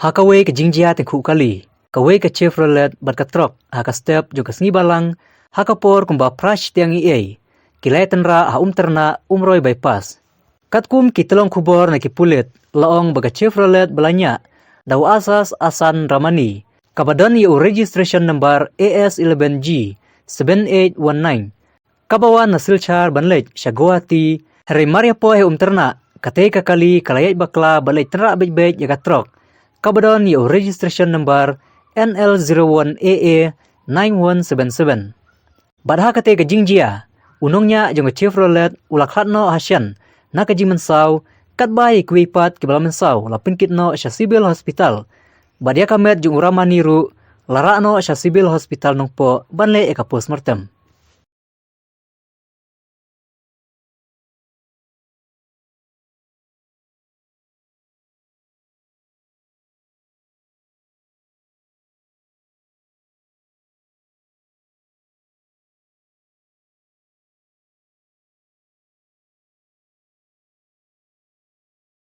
Hakawe ke jingjia tengku kali. Kawe ke Chevrolet bat ka trok. Haka step jo ke sengi balang. Haka por kumba prash tiang iei. Kilai tynrah Umtyrnah Umroi By. Katkum ki telong kubor na ki pulit. Laong baga Chevrolet belanya. Daw asas asan ramani. Kabadan yu registration number AS11G 7819. Kabawan na silchar banlej Shagwati. Hari Maria po Umtyrnah. Katay kakali kalayat bakla balay tynrah bej yaga trok. Kabadan yu registration number NL01AA 9177. Badha katay ka jingjia. Unongnya jong Chevrolet ulak khlad no hashen. Naka jimensaw katbay kuipat kibala mensaw lapin kitno sa civil hospital. Badia kamet jong urama niru lara no sa civil hospital nungpo banle eka postmortem.